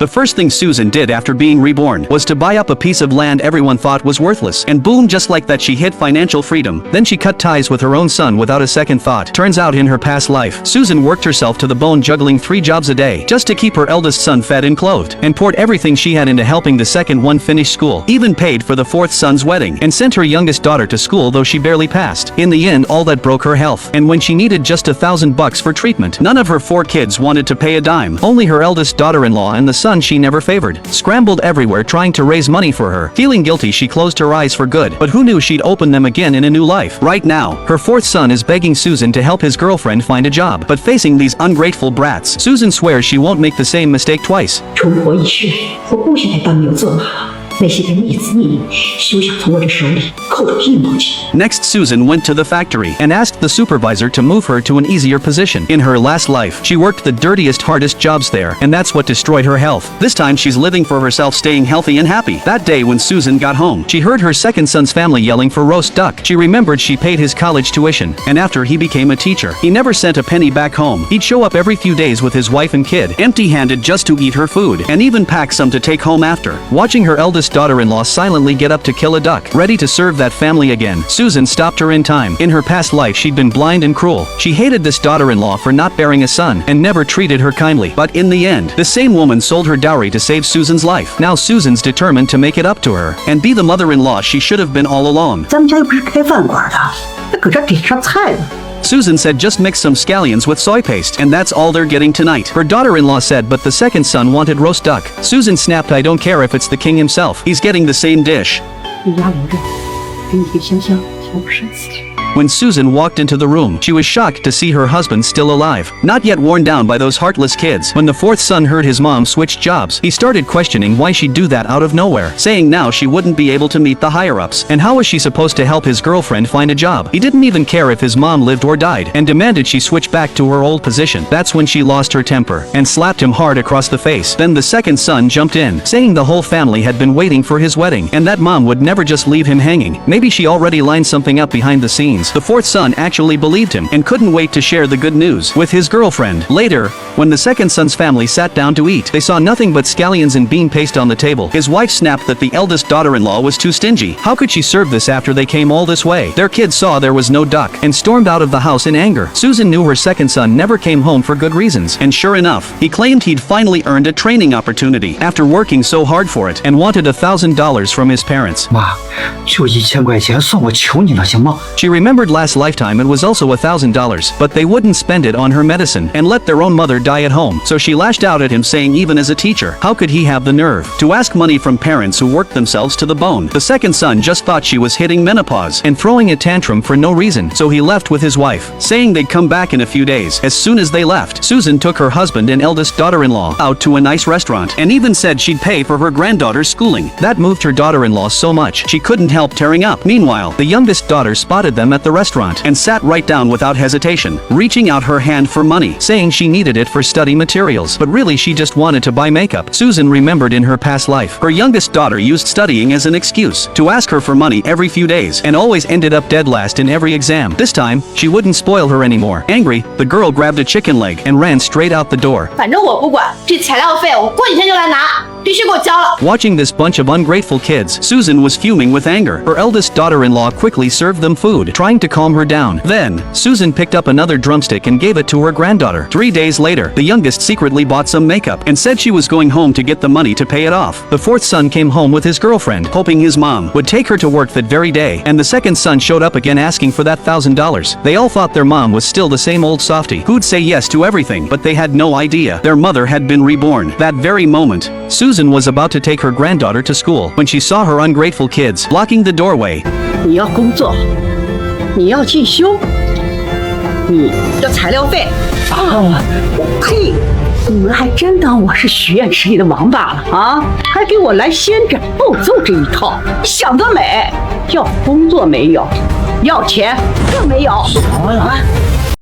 The first thing Susan did after being reborn was to buy up a piece of land everyone thought was worthless, and boom, just like that she hit financial freedom. Then she cut ties with her own son without a second thought. Turns out in her past life, Susan worked herself to the bone, juggling 3 jobs a day just to keep her eldest son fed and clothed, and poured everything she had into helping the second one finish school, even paid for the 4th son's wedding, and sent her youngest daughter to school though she barely passed. In the end, all that broke her health, and when she needed just $1,000 for treatment, none of her 4 kids wanted to pay a dime. Only her eldest daughter-in-law and the son she never favored scrambled everywhere trying to raise money for her. Feeling guilty, she closed her eyes for good, but who knew she'd open them again in a new life. Right now, her 4th son is begging Susan to help his girlfriend find a job, but facing these ungrateful brats, Susan swears she won't make the same mistake twice. 重活一世，我不想再当牛做马了。那些个逆子逆女，休想从我这手里扣走1毛钱。 Next, Susan went to the factory and asked the supervisor to move her to an easier position. In her last life, she worked the dirtiest, hardest jobs there, and that's what destroyed her health. This time, she's living for herself, staying healthy and happy. That day when Susan got home, she heard her second son's family yelling for roast duck. She remembered she paid his college tuition, and after he became a teacher, he never sent a penny back home. He'd show up every few days with his wife and kid, empty-handed just to eat her food, and even pack some to take home after. Watching her eldest daughter-in-law silently get up to kill a duck, ready to serve that family again, Susan stopped her in time. In her past life, she'd been blind and cruel. She hated this daughter-in-law for not bearing a son, and never treated her kindly. But in the end, the same woman sold her dowry to save Susan's life. Now Susan's determined to make it up to her, and be the mother-in-law she should have been all along. 咱们家又不是开饭馆的，那搁这点上菜呢。 Susan said just mix some scallions with soy paste, and that's all they're getting tonight. Her daughter-in-law said, but the second son wanted roast duck. Susan snapped, I don't care if it's the king himself. He's getting the same dish. 你丫留着，给你一个香香调身子。 When Susan walked into the room, she was shocked to see her husband still alive, not yet worn down by those heartless kids. When the 4th son heard his mom switch jobs, he started questioning why she'd do that out of nowhere, saying now she wouldn't be able to meet the higher-ups, and how was she supposed to help his girlfriend find a job? He didn't even care if his mom lived or died, and demanded she switch back to her old position. That's when she lost her temper, and slapped him hard across the face. Then the second son jumped in, saying the whole family had been waiting for his wedding, and that mom would never just leave him hanging. Maybe she already lined something up behind the scenes. The 4th son actually believed him, and couldn't wait to share the good news with his girlfriend. Later, when the second son's family sat down to eat, they saw nothing but scallions and bean paste on the table. His wife snapped that the eldest daughter-in-law was too stingy. How could she serve this after they came all this way? Their kid saw there was no duck, and stormed out of the house in anger. Susan knew her second son never came home for good reasons, and sure enough, he claimed he'd finally earned a training opportunity after working so hard for it, and wanted $1,000 from his parents. 妈，就1000块钱，算我求你了，行吗？ She remembered last lifetime it was also $1,000, but they wouldn't spend it on her medicine and let their own mother die at home. So she lashed out at him, saying even as a teacher, how could he have the nerve to ask money from parents who worked themselves to the bone? The second son just thought she was hitting menopause and throwing a tantrum for no reason, so he left with his wife, saying they'd come back in a few days. As soon as they left, Susan took her husband and eldest daughter-in-law out to a nice restaurant, and even said she'd pay for her granddaughter's schooling. That moved her daughter-in-law so much, she couldn't help tearing up. Meanwhile, the youngest daughter spotted them at the restaurant and sat right down without hesitation, reaching out her hand for money, saying she needed it for study materials, but really she just wanted to buy makeup. Susan remembered in her past life, her youngest daughter used studying as an excuse to ask her for money every few days, and always ended up dead last in every exam. This time, she wouldn't spoil her anymore. Angry, the girl grabbed a chicken leg and ran straight out the door. 反正我不管，这材料费我过几天就来拿，必须给我交了。 Watching this bunch of ungrateful kids, Susan was fuming with anger. Her eldest daughter-in-law quickly served them food, trying to calm her down. Then, Susan picked up another drumstick and gave it to her granddaughter. 3 days later, the youngest secretly bought some makeup and said she was going home to get the money to pay it off. The 4th son came home with his girlfriend, hoping his mom would take her to work that very day, and the second son showed up again asking for that $1,000. They all thought their mom was still the same old softie who'd say yes to everything, but they had no idea their mother had been reborn. That very moment, Susan was about to take her granddaughter to school when she saw her ungrateful kids blocking the doorway. 你要工作，你要进修，你要材料费啊！呸！你们还真当我是许愿池里的王八了啊？还给我来先斩后奏这一套，想得美！要工作没有，要钱更没有。什么呀？